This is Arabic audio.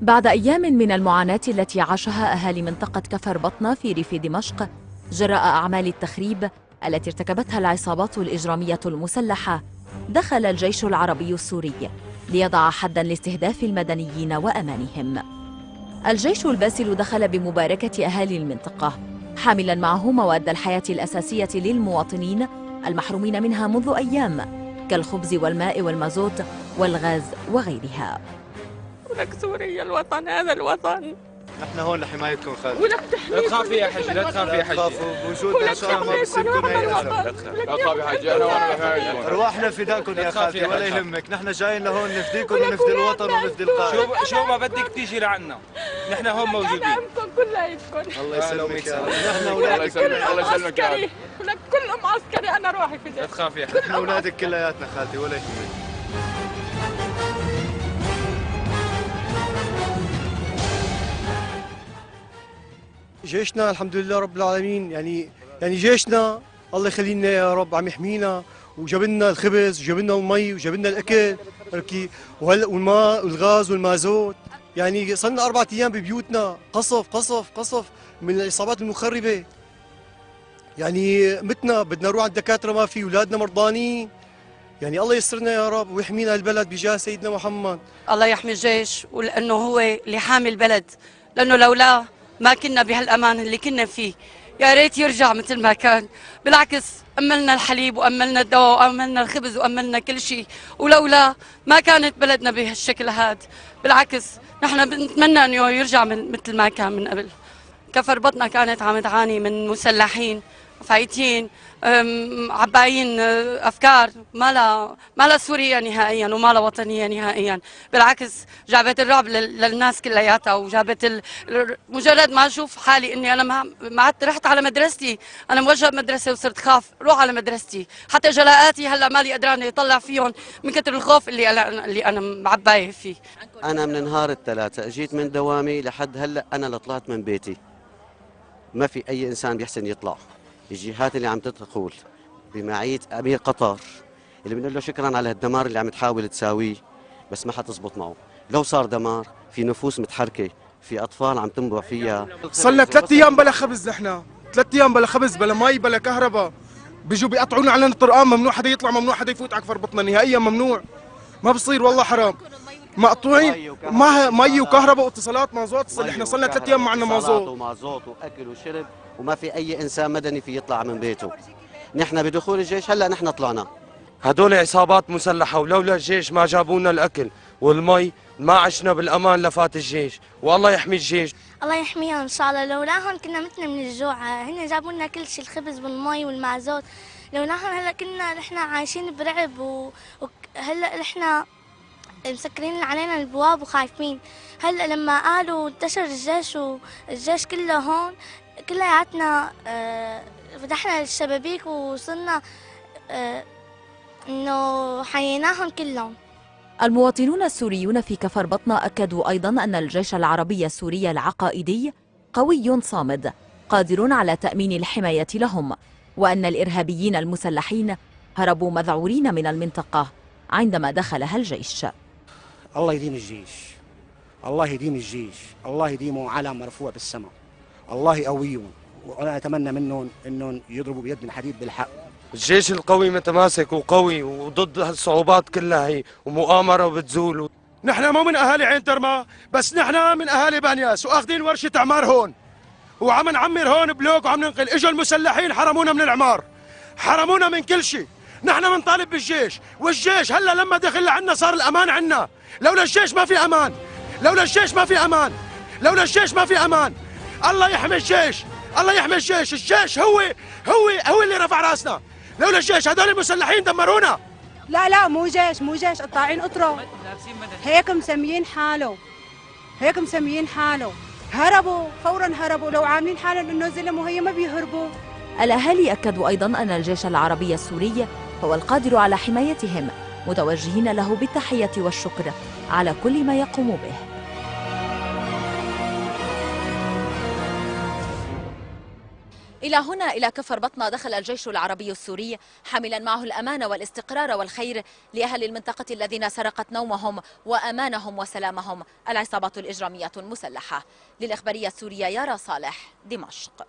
بعد أيام من المعاناة التي عاشها أهالي منطقة كفر بطنة في ريف دمشق جراء أعمال التخريب التي ارتكبتها العصابات الإجرامية المسلحة، دخل الجيش العربي السوري ليضع حداً لاستهداف المدنيين وأمانهم. الجيش الباسل دخل بمباركة أهالي المنطقة، حاملاً معه مواد الحياة الأساسية للمواطنين المحرومين منها منذ أيام، كالخبز والماء والمازوت والغاز وغيرها. ولك سوريا الوطن، هذا الوطن. نحن هون لحمايتكم خالد. ولك تحميكم. لا تخافي يا حجي، لا تخافي يا حجي. تخافوا بوجودنا ان شاء الله ما بسيبكم اي اذى. لا تخافي يا حجي، انا وانا بحاجكم. ارواحنا فداكم يا خالتي ولا يهمك، نحن جايين لهون نفديكم ونفدي الوطن ونفدي القائد. شو ما بدك تيجي لعنا، نحن هون موجودين. دعمكم كلياتكم. الله يسلمك يا رب. نحن اولادك. الله يسلمك يا رب. ولك كلهم عسكري، انا روحي فداك. لا تخافي يا حجي. نحن اولادك كلياتنا خالتي ولا يهمك. جيشنا الحمد لله رب العالمين، يعني جيشنا الله يخلي لنا يا رب، عم يحمينا وجاب لنا الخبز وجاب لنا المي وجاب لنا الاكل والماء والغاز والمازوت. يعني صرنا 4 ايام ببيوتنا قصف قصف قصف من العصابات المخربه. يعني متنا بدنا نروح عند الدكاتره ما في، اولادنا مرضانين. يعني الله يسرنا يا رب ويحمينا البلد بجاه سيدنا محمد. الله يحمي الجيش، ولانه هو اللي حامي البلد، لانه لولا ما كنا بهالامان اللي كنا فيه. يا ريت يرجع مثل ما كان، بالعكس املنا الحليب واملنا الدواء واملنا الخبز واملنا كل شيء، ولولا ما كانت بلدنا بهالشكل هذا. بالعكس نحن بنتمنى انه يرجع مثل ما كان من قبل. كفر بطنة كانت عم تعاني من مسلحين فايتين عبايين افكار ما لا سوريه نهائيا وما لا وطنيه نهائيا، بالعكس جابت الرعب للناس كلياتها، وجابت مجرد ما اشوف حالي اني انا ما عدت رحت على مدرستي، انا موجهه بمدرسه وصرت خاف روح على مدرستي، حتى جلاءاتي هلا مالي قدرانه يطلع فيهم من كثر الخوف اللي انا معبايه فيه. انا من نهار الثلاثاء جيت من دوامي لحد هلا، انا لطلعت من بيتي ما في اي انسان بيحسن يطلع. الجهات اللي عم تدخل بمعية أمير قطر اللي بنقول له شكرا على الدمار اللي عم تحاول تساويه، بس ما حتزبط معه. لو صار دمار في نفوس متحركة، في أطفال عم تنبع فيها. صلنا 3 أيام بلا خبز، نحن 3 أيام بلا خبز بلا مي بلا كهرباء. بيجوا بيقطعونا على الطرقان، ممنوع حدا يطلع، ممنوع حدا يفوت على كفر بطنة نهائيا، ممنوع. ما بصير والله حرام. مقطوعين مي وكهرباء واتصالات مازوت. احنا صلنا 3 أيام معنا مازوت واكل وشرب، وما في اي انسان مدني في يطلع من بيته. نحن بدخول الجيش هلا نحن طلعنا. هدول عصابات مسلحه، ولولا الجيش ما جابونا الاكل والمي ما عشنا بالامان لفات الجيش، والله يحمي الجيش. الله يحميهم ان شاء الله. لولاهم كنا متنا من الجوع، هن جابوا لنا كل شيء، الخبز والمي والمازوت. لولاهم هلا كنا نحن عايشين برعب، وهلا نحن مسكرين علينا البواب وخايفين. هلا لما قالوا انتشر الجيش والجيش كله هون، كلياتنا فتحنا الشبابيك وصرنا انه حييناهم كلهم. المواطنون السوريون في كفر بطنة أكدوا أيضا أن الجيش العربي السوري العقائدي قوي صامد قادر على تأمين الحماية لهم، وأن الإرهابيين المسلحين هربوا مذعورين من المنطقة عندما دخلها الجيش. الله يديم الجيش، الله يديم الجيش، الله يديمه علم مرفوع بالسماء، الله يقويهم، وانا اتمنى منهم انهم يضربوا بيد من حديد بالحق. الجيش القوي متماسك وقوي وضد هالصعوبات كلها هي ومؤامره بتزول. نحن مو من اهالي عين ترمى، بس نحن من اهالي بانياس واخذين ورشه اعمار هون، وعم نعمر هون بلوك وعم ننقل. اجوا المسلحين حرمونا من الاعمار، حرمونا من كل شيء. نحن بنطالب بالجيش، والجيش هلا لما دخل لعنا صار الامان عنا. لولا الجيش ما في امان، لولا الجيش ما في امان، لولا الجيش ما في امان. الله يحمي الجيش، الله يحمي الجيش. الجيش هو اللي رفع راسنا. لولا الجيش هذول المسلحين دمرونا. لا مو جيش قطاعين اطره، هيك مسميين حاله، هربوا فورا هربوا. لو عاملين حالهم انه زلم وهي ما بيهربوا. الأهالي أكدوا أيضا أن الجيش العربي السوري هو القادر على حمايتهم، متوجهين له بالتحية والشكر على كل ما يقوم به. إلى هنا، إلى كفر بطنة، دخل الجيش العربي السوري حاملا معه الأمان والاستقرار والخير لأهل المنطقة الذين سرقت نومهم وأمانهم وسلامهم العصابات الإجرامية المسلحة. للإخبارية السورية يارا صالح، دمشق.